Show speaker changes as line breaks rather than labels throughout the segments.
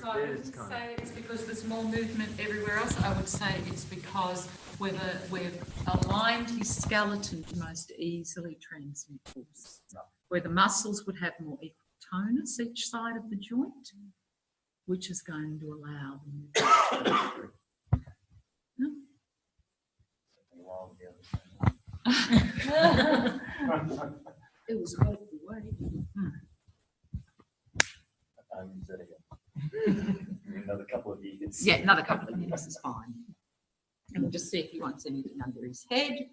So I wouldn't say it's because there's more movement everywhere else. I would say it's because we've aligned his skeleton to most easily transmit force, where the muscles would have more equal tonus each side of the joint, which is going to allow them to go through. It was all the way.
Another couple of years.
Yeah, another couple of years is fine. And we'll just see if he wants anything under his head.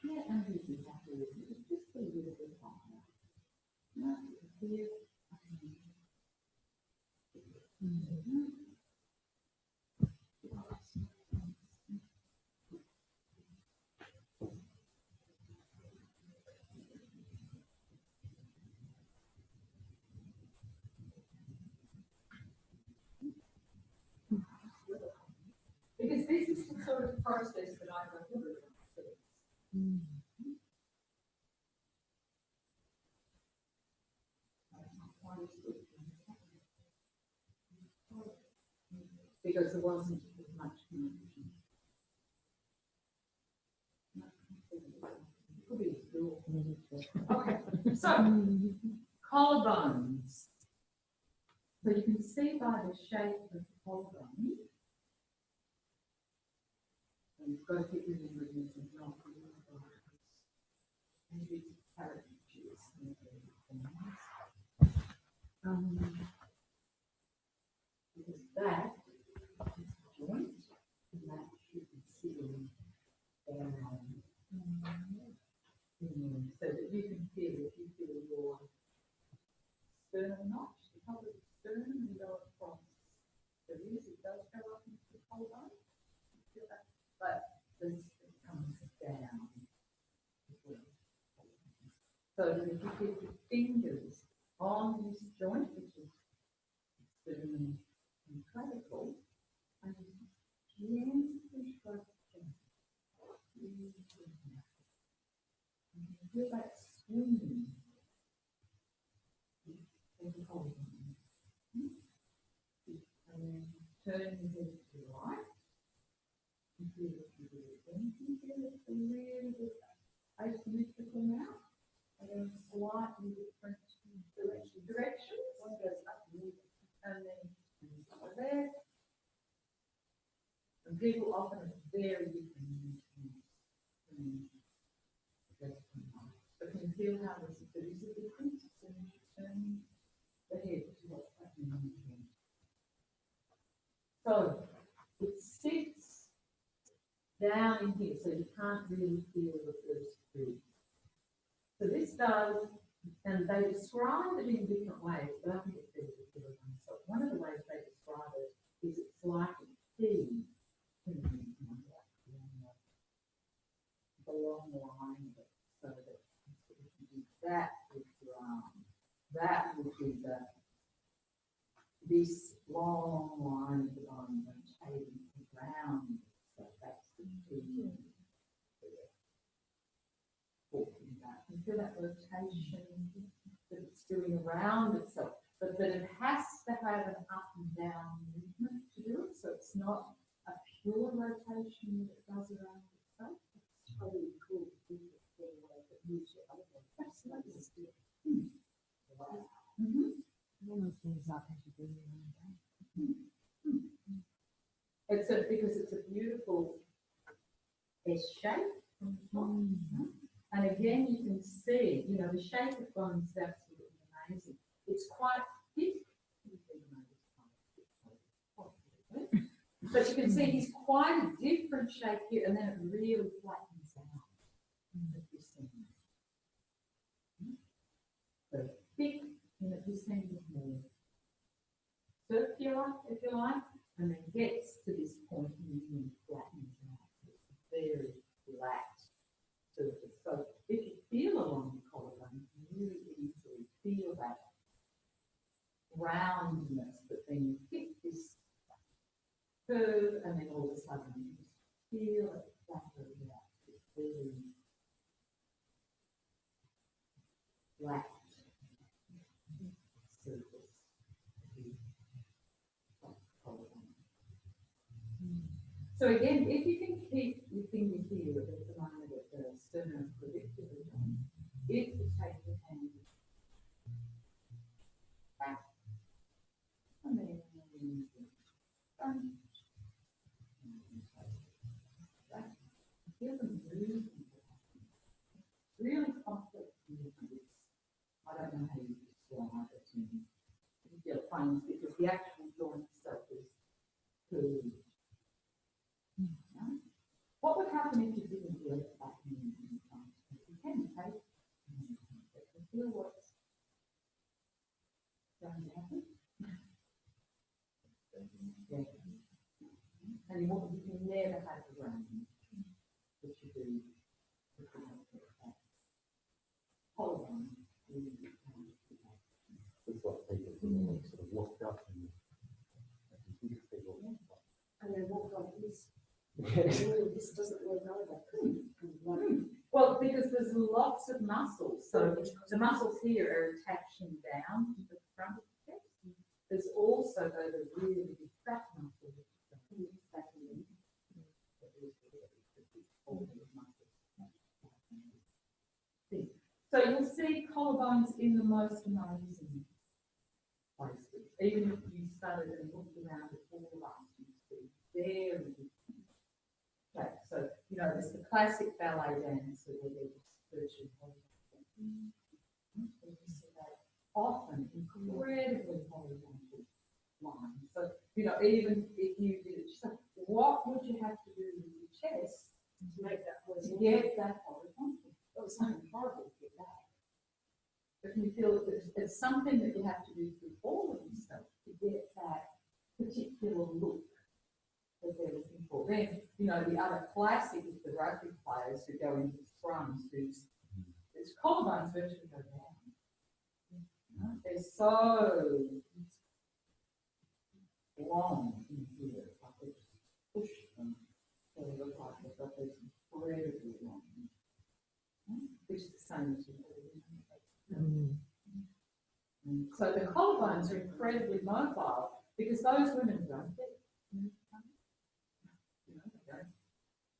Yeah, and he'd be happy with it. Just a little bit higher. No, here. Because this is the sort of process that I go through. Because there wasn't as much connection. Okay, so collarbones. So you can see by the shape of the collarbone. And you've got to keep remembering this is not maybe it's carrot juice. Because that is the joint, and that should be sitting down. So that you can feel, if you feel your sternum notch, the top of the sternum, you go across. So it does go up into the collarbone. Feel that? But this comes down as well. So that if you keep your fingers on this joint, which is sternum and clavicle, and gently stroke down. And you feel that swinging of the collarbone. And then turn your head to the right. You feel it to the left. And you feel it a little bit asymmetrical now. And then slightly different directions. One goes up and then over there. And people often are very different. But can you feel how there is a difference when you turn the head to what's happening on the head? So it sits down in here, so you can't really feel the first rib. So this does, and they describe it in different ways, but I think it's better to feel it on myself. One of the ways they describe it is it's like a key. The long line of it, so that that with your arm, that would be this long line of the bone rotating around. So that's the key. Talking about. You feel that rotation that it's doing around itself, but that it has to have an up and down movement to do it. So it's not a pure rotation that it does around itself. It's totally cool to do it the way that moves your other one. Absolutely. Wow. One of those things I've had to do It's because it's a beautiful S shape from the top. And again, you can see, you know, the shape of bone is absolutely amazing. It's quite thick. But you can see he's quite a different shape here, and then it really flattens out. So thick, and at this end is more circular, if you like, and then gets to this point and then flattens out. It's very flat surface. So if you feel along the collarbone, you can really easily feel that roundness, but then you hit this curve, and then all of a sudden you just feel it flatten out. It's very So again, if you can keep your finger here at the moment at the sternoclavicular joint, if you take your hand back and then front, back, feel the movement. Really complex movements. I don't know how you describe it in your frames because the actual joint itself is curved. What would happen if you didn't let that movement? You can take it and feel what's going to happen. Yeah. And you can never have the brain that you do. Hold on.
It's like people who sort of locked up and
they walk like this. This doesn't work either.
Well, because there's lots of muscles. So the muscles here are attaching down to the front of the chest. There's also the really big back muscle. So you'll see collarbones in the most amazing places. Even if you studied and looked around at all of us, you see very different. Okay, so you know there's the classic ballet dancer where they're dispersion horizontal. You see that often incredibly horizontal lines. So you know even if you did it, so what would you have to do with your chest
To make that
to get that horizontal?
That was something horrible to get that.
But you feel that it's something that you have to do through all of yourself to get that particular look that they're looking for. Then, you know, the other classic is the rugby players who go into scrums whose collarbones virtually go down. You know, they're so long in here, like they just push them so they look like they've got those incredibly long, which is the same as you know. So the collarbones are incredibly mobile because those women don't get, you know,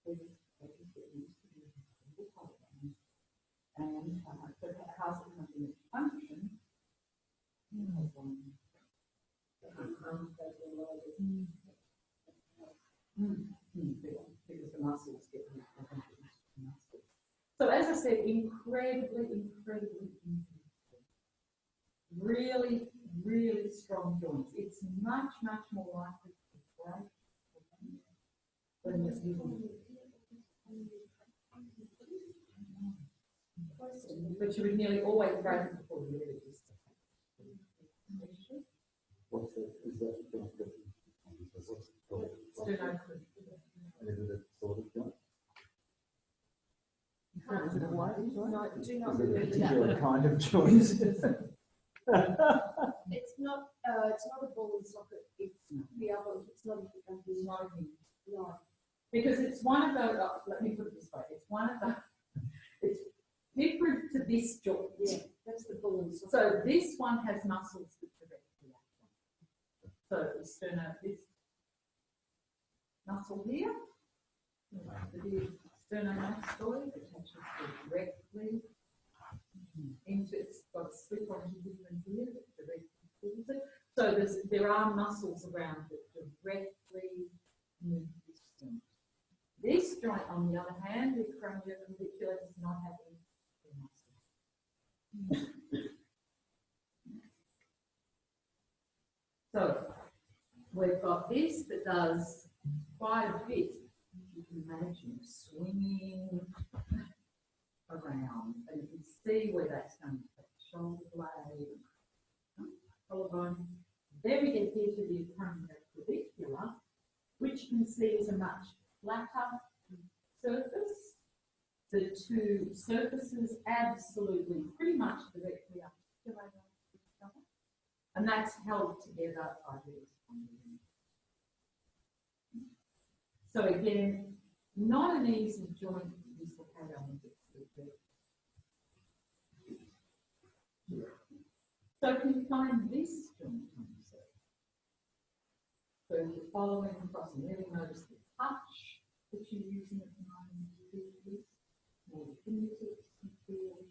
they just get used to the collarbones. And so how's it something that function? Because the muscles get muscles. So as I said, incredibly really, really strong joints. It's much more likely to break when it's given. But you would nearly always break it before you really do.
what's the, is that joint that and is it a sort of joint?
No, do not
Is it a
remember
particular
that.
kind of joint?
It's not a ball and socket. It's the other. It's not a no.
Because it's one of those, let me put it this way, it's one of the, it's different to this joint.
Yeah, that's the ball and socket.
So this one has muscles that direct to that one. So the sternum, this muscle here, the sternomastoid attaches directly into, it's got a slip onto different here that directly pulls it. So there are muscles around that directly move this joint. This joint, on the other hand, the acromioclavicular does not have any muscle. So we've got this that does quite a bit. You can imagine swinging around, and you can see where that's going to take shoulder blade, collarbone. Then we get here to the acromioclavicular, which you can see is a much flatter surface. The two surfaces absolutely pretty much directly articulate with each other, and that's held together by this. So again, not an easy joint to dislocate on the. So can you find this joint on yourself? So if you're following across and really notice the touch that you're using at the moment, more the fingertips you feel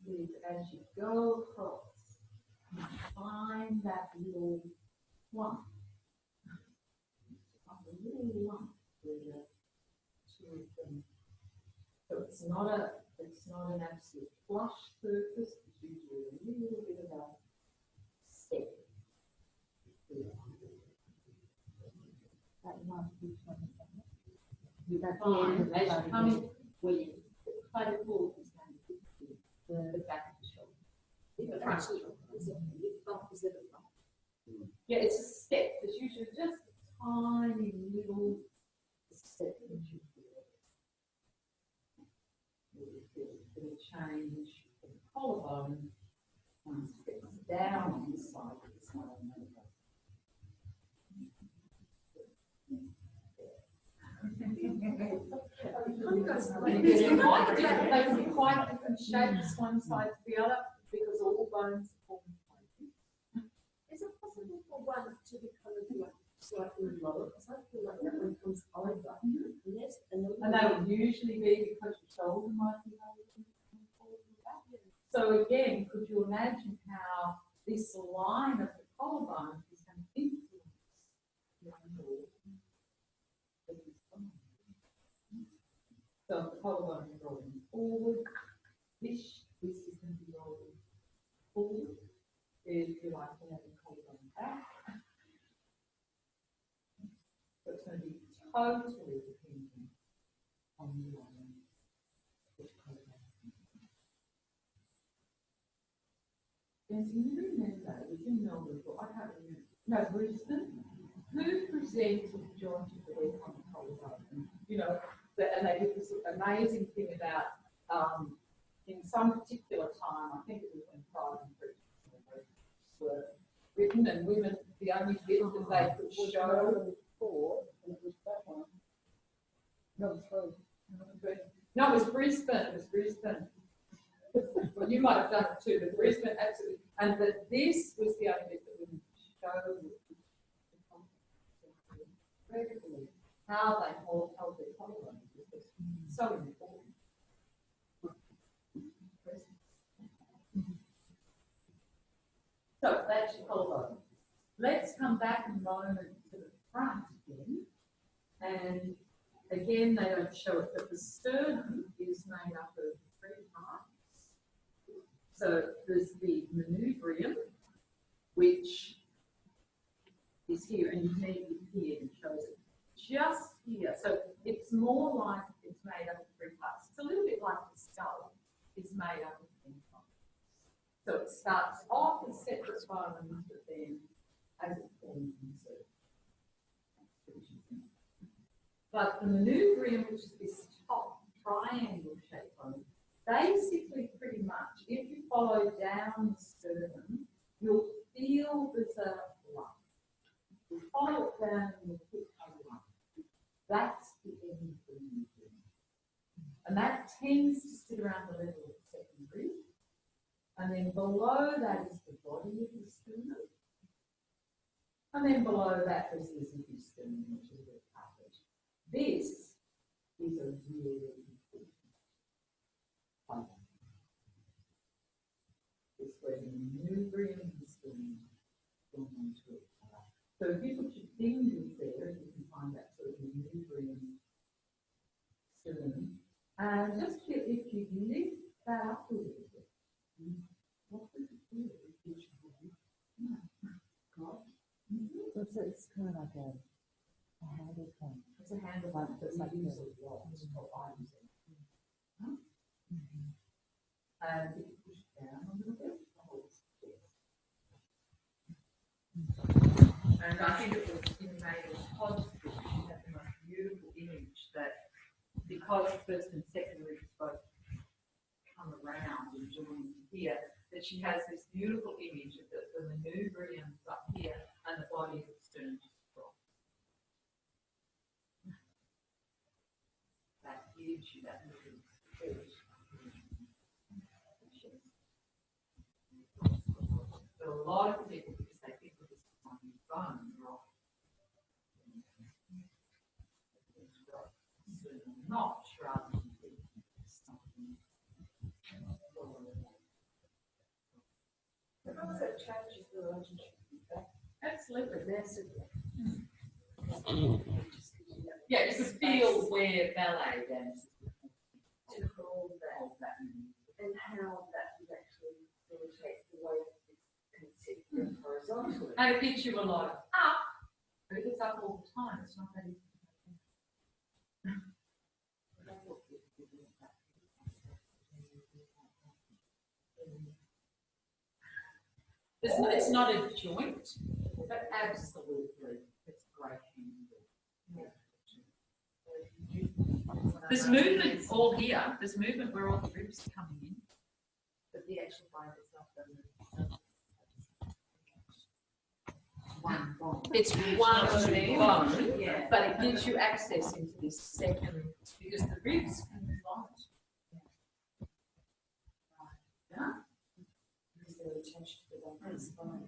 with as you go across, you find that little lump, like a little lump where the two of them. So it's not an absolute flush surface, it's usually a little bit of a step.
That one, which one is that?
You
That's the
find
end of the
as you
body.
come in, where you play the ball is going to be the back of the shoulder.
But actually, is it bump, is it a bump?
Yeah, it's a step. It's usually just a tiny little step that you feel. You feel a bit of change in the collarbone. One steps down on this side, this side on the other. They can be quite different shapes, one side to the other, because all bones form.
Is it possible for one to be coloured like slightly lower? Because I feel like that one comes over. Yes, and
And that would usually be because your shoulder might be lower than the back. So again, could you imagine how this line of the collarbone is going to influence your ankle? So if the collarbone is rolling forward, this is going to be rolling forward. If you like to have the collarbone back. So it's going to be totally dependent on the line. Yes, you remember, it was in Melbourne, I can't remember, no, Brisbane, who presented the joint of the leg on the collarbone? You know, and they did this amazing thing about, in some particular time, I think it was when Pride and Prejudice were written, and women, the only bit that they could show.
Four, and it was that one. No, three.
No, it was Brisbane, Well, you might have done it too, but Brisbane, absolutely. And that this was the only bit that would show incredibly how they held their collarbone. So important. So that's your collarbone. Let's come back a moment to the front again. And again, they don't show it, but the sternum is made up of three parts. So there's the manubrium, which is here, and you need it here, and shows it just here. So it's more like it's made up of three parts. It's a little bit like the skull is made up of three parts. So it starts off as separate bones, but then as it forms insert. But the manubrium, which is this top triangle shaped bone, basically pretty much, if you follow down the sternum, you'll feel there's a lump. You follow it down and you'll hit a lump. That's the end of the manubrium. And that tends to sit around the level of the second rib. And then below that is the body of the sternum. And then below that is the zippy sternum, which is the cartilage. This is a really important function. It's where the manubrium and the sternum form into it. So if you put your fingers there, you can find that sort of manubrium sternum. And just feel if you lift that up a little bit, what does it feel?
So it's kind of like a handle point.
It's a handle one that's like use a lot for items. And if you push down a little bit, the whole stick. And I think it was in Mabel's Hodge book, she had the most beautiful image that because first and second ribs both come around and join here, that she has this beautiful image of the manubrium up here and the body of the sternum just across. That gives you that little space. So a lot of people, because they think of this as one bone, notch rather than something.
Because it changes the relationship with that.
Absolutely.
Massively.
Yeah, you could feel where ballet dances
To hold that and how that would actually irritate the way that it's considered horizontally.
and it gives you a lot of up, but if it's up all the time, it's not that easy. It's not a joint, but absolutely it's a great handle. There's movement all here. There's movement where all the ribs are coming in.
But the actual bone itself doesn't.
One bone. It's one bone,
Yeah.
but it gives you access into this second because the ribs can move on. Yeah.
Because they're attached to the bone spine.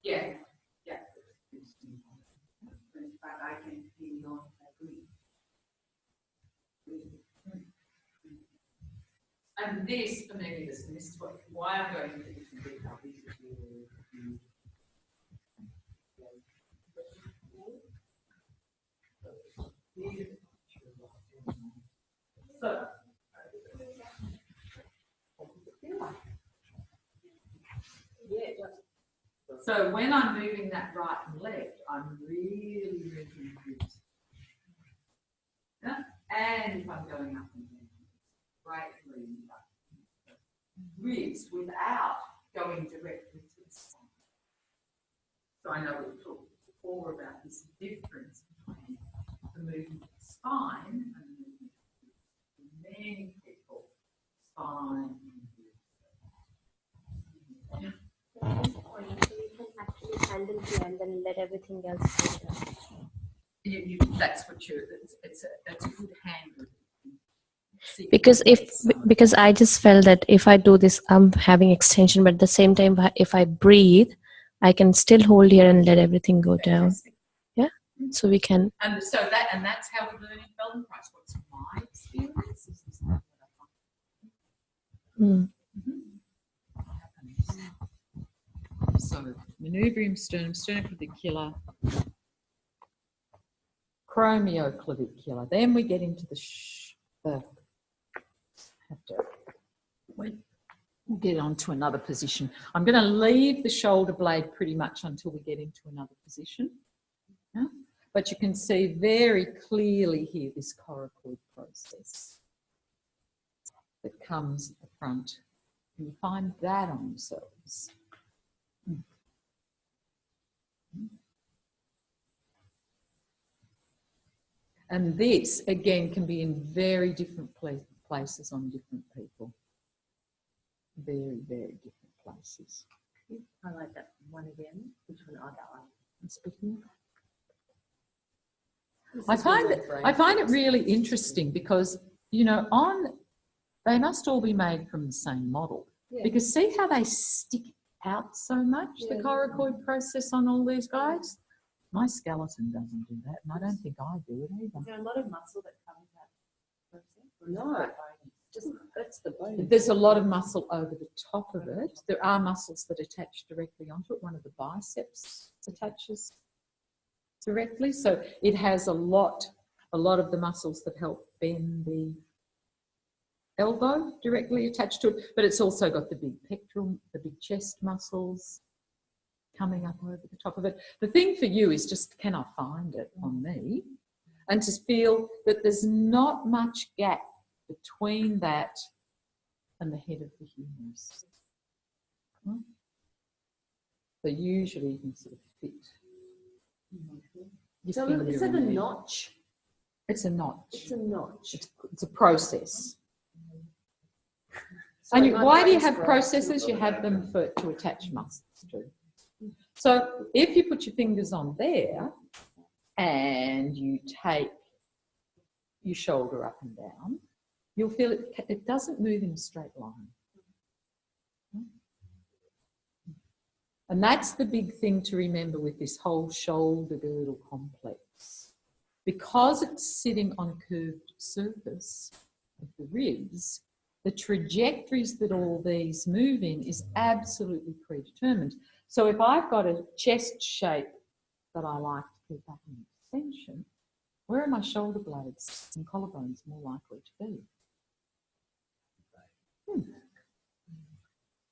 Yeah. Yeah.
But I can feel not agree.
And this, for many of us, and this is why I'm going into different detail. So, so when I'm moving that right and left, I'm really moving ribs. Yeah? And if I'm going up and down, greatly ribs without going directly to the spine. So I know we've talked before about this difference between the movement of the spine and the movement of the ribs. For many people, spine and ribs.
At this point, so you can actually handle here and then let everything else go down.
That's what you're. It's a good handle.
Because I just felt that if I do this, I'm having extension, but at the same time, if I breathe, I can still hold here and let everything go down. Yeah, so we can.
And that's how we learn in Feldenkrais. What's my experience? Is this not what I find? So manubrium sternum, sternoclavicular, acromioclavicular. Then we get into we'll get on to another position. I'm going to leave the shoulder blade pretty much until we get into another position. Yeah? But you can see very clearly here this coracoid process that comes at the front. And you find that on yourselves. And this, again, can be in very different places on different people. Very, very different places.
Highlight that one again. Which one? Oh, that one.
I'm speaking. I find it really interesting because, you know, they must all be made from the same model.
Yeah.
Because see how they stick out so much, the coracoid process on all these guys? My skeleton doesn't do that, and I don't think I do it either.
Is there a lot of muscle that covers that process?
No, just that's the bone.
There's a lot of muscle over the top of it. There are muscles that attach directly onto it. One of the biceps attaches directly. So it has a lot of the muscles that help bend the elbow directly attached to it, but it's also got the big pectoral, the big chest muscles coming up over the top of it. The thing for you is just, can I find it on me? And to feel that there's not much gap between that and the head of the humerus. So usually you can sort of fit.
So is it a notch?
It's a notch.
It's a notch.
It's a process.
So
And
my
why do you
brain's
have
growing.
processes? You have them to attach muscles to. So if you put your fingers on there and you take your shoulder up and down, you'll feel it doesn't move in a straight line. And that's the big thing to remember with this whole shoulder girdle complex. because it's sitting on a curved surface of the ribs, the trajectories that all these move in is absolutely predetermined. So if I've got a chest shape that I like to keep up in extension, where are my shoulder blades and collarbones more likely to be?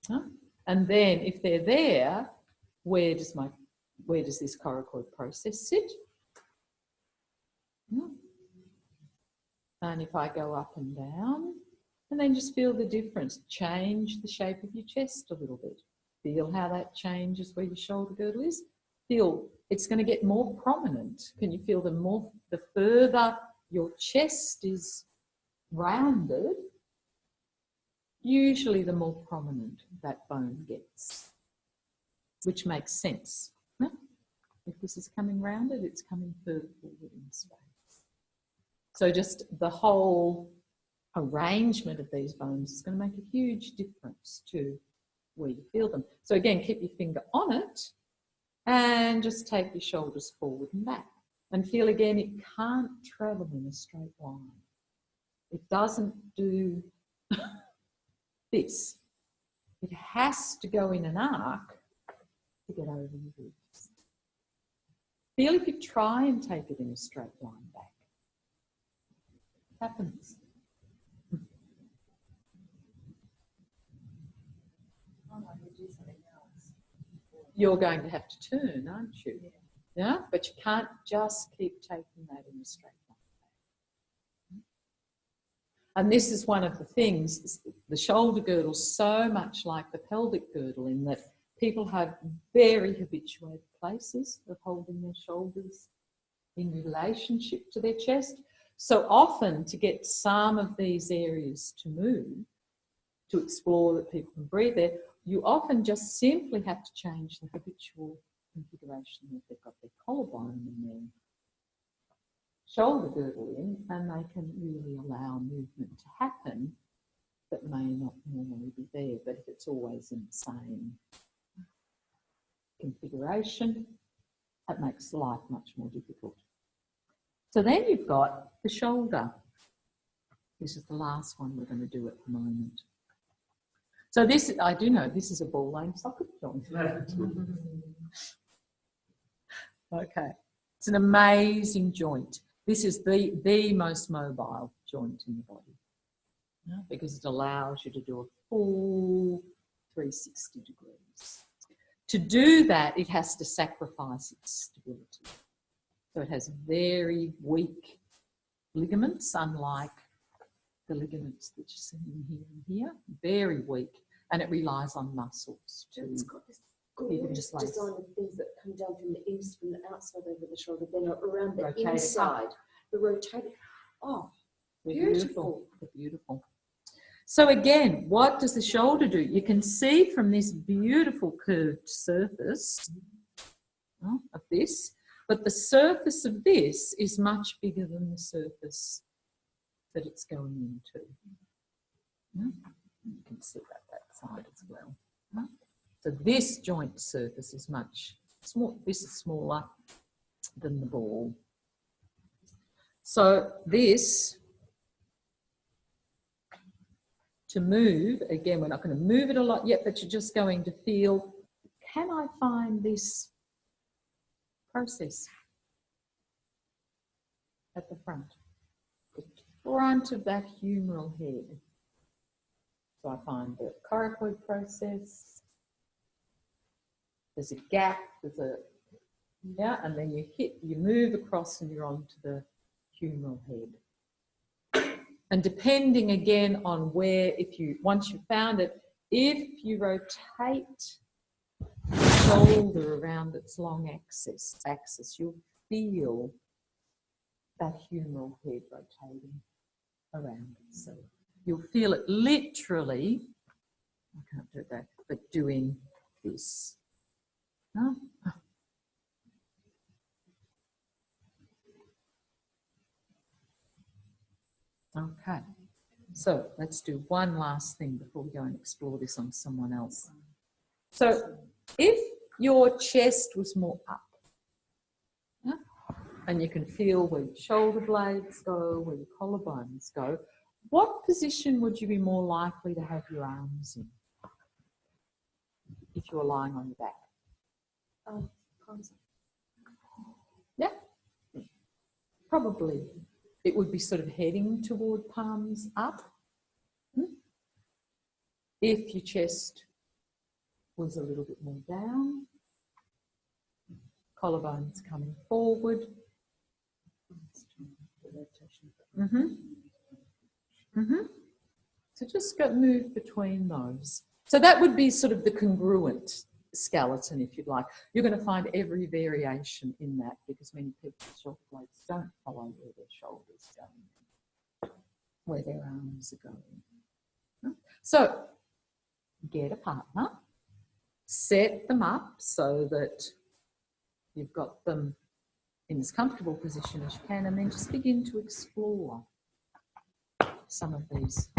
Huh? And then if they're there, where does this coracoid process sit? And if I go up and down, and then just feel the difference. Change the shape of your chest a little bit. Feel how that changes where your shoulder girdle is. Feel it's going to get more prominent. Can you feel the further your chest is rounded, usually the more prominent that bone gets, which makes sense. No? If this is coming rounded, it's coming further forward in space. So just the whole arrangement of these bones is going to make a huge difference to where you feel them. So again, keep your finger on it and just take your shoulders forward and back. And feel again, it can't travel in a straight line. It doesn't do this. It has to go in an arc to get over your ribs. Feel if you try and take it in a straight line back. It happens. You're going to have to turn, aren't you? Yeah, but you can't just keep taking that in a straight line. And this is one of the things, the shoulder girdle is so much like the pelvic girdle in that people have very habituated places of holding their shoulders in relationship to their chest. So often to get some of these areas to move, to explore that people can breathe there, you often just simply have to change the habitual configuration that they've got their collarbone and their shoulder girdle in, and they can really allow movement to happen that may not normally be there. But if it's always in the same configuration, that makes life much more difficult. So then you've got the shoulder. This is the last one we're going to do at the moment. So this, I do know, this is a ball-lame socket joint. Okay, it's an amazing joint. This is the most mobile joint in the body, because it allows you to do a full 360 degrees. To do that, it has to sacrifice its stability. So it has very weak ligaments, unlike the ligaments that you see in here and here, very weak, and it relies on muscles to.
It's got this gorgeous design of things that come down from the outside over the shoulder, then around the inside, the rotating. Oh, beautiful. Beautiful.
So again, what does the shoulder do? You can see from this beautiful curved surface of this, but the surface of this is much bigger than the surface that it's going into. You can see that side as well. So this joint surface is much small. This is smaller than the ball. So this, to move, again, we're not going to move it a lot yet, but you're just going to feel, can I find this process at the front? The front of that humeral head. So I find the coracoid process. There's a gap, and then you move across and you're onto the humeral head. And depending again on where, once you've found it, if you rotate the shoulder around its long axis, you'll feel that humeral head rotating around itself. You'll feel it literally, I can't do that, but doing this. No? Okay, so let's do one last thing before we go and explore this on someone else. So if your chest was more up,
And you can feel where your shoulder blades go, where your collarbones go. What position would you be more likely to have your arms in if you were lying on your back?
Palms up.
Yeah, probably. It would be sort of heading toward palms up. If your chest was a little bit more down, collarbones coming forward. So just move between those. So that would be sort of the congruent skeleton, if you'd like. You're going to find every variation in that because many people's shoulder blades don't follow where their shoulders go, where their arms are going. So get a partner, set them up so that you've got them in as comfortable position as you can, and then just begin to explore some of these